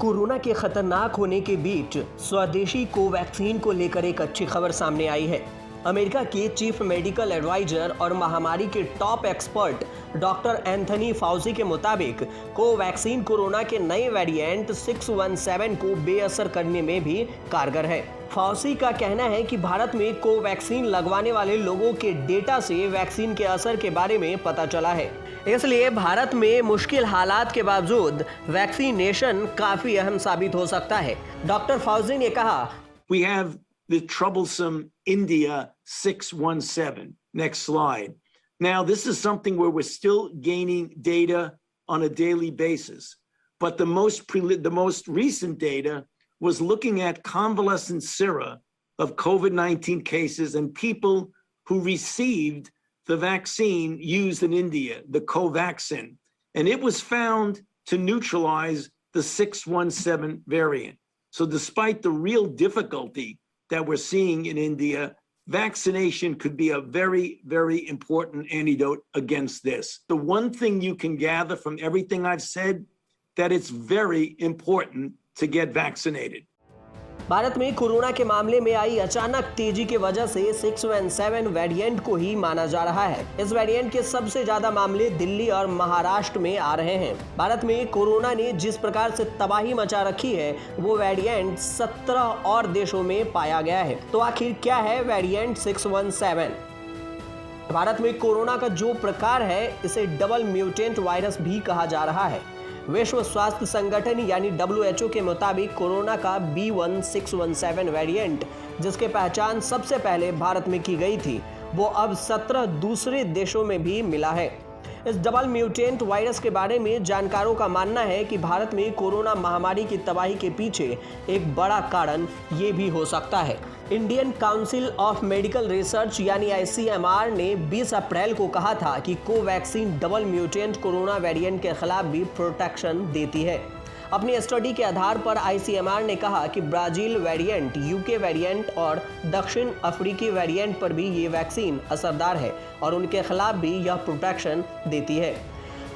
Corona के खतरनाक होने के बीच स्वदेशी कोवैक्सीन को लेकर एक अच्छी खबर सामने आई है। अमेरिका के चीफ मेडिकल एडवाइजर और महामारी के टॉप एक्सपर्ट डॉक्टर एंथनी फाउजी के मुताबिक कोवैक्सीन कोरोना के नए वेरिएंट 617 को बेअसर करने में भी कारगर है। फाउजी का कहना है कि भारत में कोवैक्सीन लगवाने वाले लोगों के डेटा से वैक्सीन के असर के बारे में पता चला है, इसलिए भारत में मुश्किल हालात के बावजूद वैक्सीनेशन काफी अहम साबित हो सकता है। डॉक्टर फाउजी ने कहा, We have the troublesome India 617. Next slide. Now, this is something where we're still gaining data on a daily basis. But the most recent data was looking at convalescent sera of COVID-19 cases and people who received the vaccine used in India, the Covaxin. And it was found to neutralize the 617 variant. So despite the real difficulty that we're seeing in India, vaccination could be a very, very important antidote against this. The one thing you can gather from everything I've said, that it's very important to get vaccinated. Bharat में corona के मामले में आई अचानक तेजी की वजह से 617 variant को ही माना जा रहा है। इस वेरिएंट के सबसे ज्यादा मामले दिल्ली और महाराष्ट्र में आ रहे हैं। भारत में कोरोना ने जिस प्रकार से तबाही मचा रखी है, वो वेरिएंट 17 और देशों में पाया गया है। तो आखिर क्या है वेरिएंट 617? भारत में कोरोना का जो प्रकार है, इसे डबल म्यूटेंट वायरस भी कहा जा रहा है। विश्व स्वास्थ्य संगठन यानी WHO के मुताबिक कोरोना का B1617 वेरिएंट, जिसके पहचान सबसे पहले भारत में की गई थी, वो अब 17 दूसरे देशों में भी मिला है। इस डबल म्यूटेंट वायरस के बारे में जानकारों का मानना है कि भारत में कोरोना महामारी की तबाही के पीछे एक बड़ा कारण ये भी हो सकता है। Indian council of medical research यानी ICMR ने 20 अप्रैल को कहा था कि Covaxin double mutant corona variant के खिलाफ भी प्रोटेक्शन देती है। अपनी स्टडी के आधार पर ICMR ने कहा कि ब्राजील वेरिएंट, UK वेरिएंट और दक्षिण अफ्रीकी वेरिएंट पर भी ये वैक्सीन असरदार है और उनके खिलाफ भी यह प्रोटेक्शन देती है।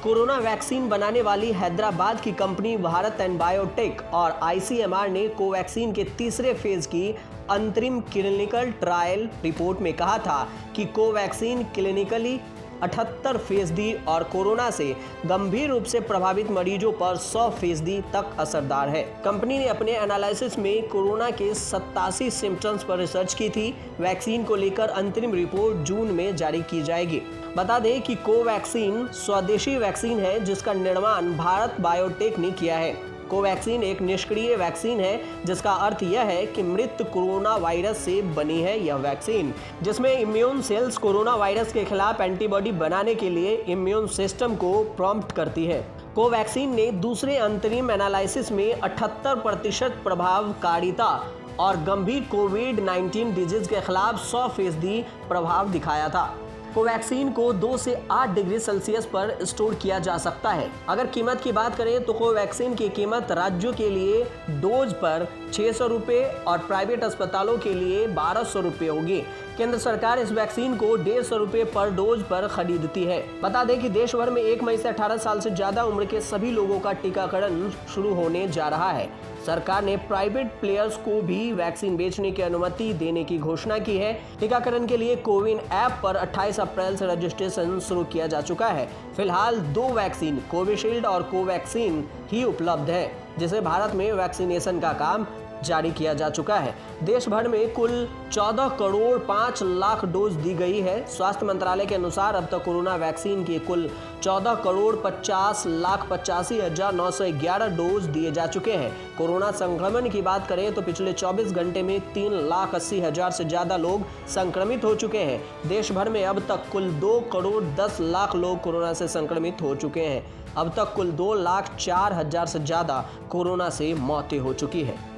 कोरोना वैक्सीन बनाने वाली हैदराबाद की कंपनी भारत एंड बायोटेक और ICMR ने कोवैक्सीन के तीसरे फेज की अंतरिम क्लिनिकल ट्रायल रिपोर्ट में कहा था कि कोवैक्सीन क्लिनिकली 78% और कोरोना से गंभीर रूप से प्रभावित मरीजों पर 100% तक असरदार है। कंपनी ने अपने एनालिसिस में कोरोना के 87 सिम्टम्स पर रिसर्च की थी। वैक्सीन को लेकर अंतरिम रिपोर्ट जून में जारी की जाएगी। बता दें कि कोवैक्सीन स्वदेशी वैक्सीन है, जिसका निर्माण भारत बायोटेक ने किया है। कोवैक्सीन एक निष्क्रिय वैक्सीन है, जिसका अर्थ यह है कि मृत कोरोना वायरस से बनी है यह वैक्सीन, जिसमें इम्यून सेल्स कोरोना वायरस के खिलाफ एंटीबॉडी बनाने के लिए इम्यून सिस्टम को प्रॉम्प्ट करती है। कोवैक्सीन ने दूसरे अंतरिम एनालिसिस में 78% प्रभावकारिता और गंभीर कोविड-19 डिजीज के खिलाफ 100% प्रभाव दिखाया था। कोवैक्सीन को 2 से 8 डिग्री सेल्सियस पर स्टोर किया जा सकता है। अगर कीमत की बात करें तो कोवैक्सीन की कीमत राज्यों के लिए डोज पर 600 रुपये और प्राइवेट अस्पतालों के लिए 1200 रुपये होगी। केंद्र सरकार इस वैक्सीन को 150 रुपये पर डोज पर खरीदती है। बता दें कि देश भर में 1 मई से 18 साल से ज्यादा उम्र के सभी लोगों का टीकाकरण शुरू होने जा रहा है। सरकार ने प्राइवेट प्लेयर्स को भी वैक्सीन बेचने की अनुमति देने की घोषणा की है। टीकाकरण के लिए कोविन ऐप पर 28 अप्रैल से रजिस्ट्रेशन शुरू किया जा चुका है। फिलहाल 2 वैक्सीन कोविशील्ड और कोवैक्सीन ही उपलब्ध है, जिसे भारत में वैक्सीनेशन का काम जारी किया जा चुका है। देश भर में कुल 14 करोड़ 5 लाख डोज दी गई है। स्वास्थ्य मंत्रालय के अनुसार अब तक कोरोना वैक्सीन के कुल 14 करोड़ 50,85,911 डोज दिए जा चुके हैं। कोरोना संक्रमण की बात करें तो पिछले 24 घंटे में 3,80,000 से ज्यादा लोग संक्रमित हो चुके हैं। देश भर में अब तक कुल 2 करोड़ 10 लाख लोग कोरोना से संक्रमित हो चुके हैं। अब तक कुल 2,04,000 से ज्यादा कोरोना से मौतें हो चुकी है।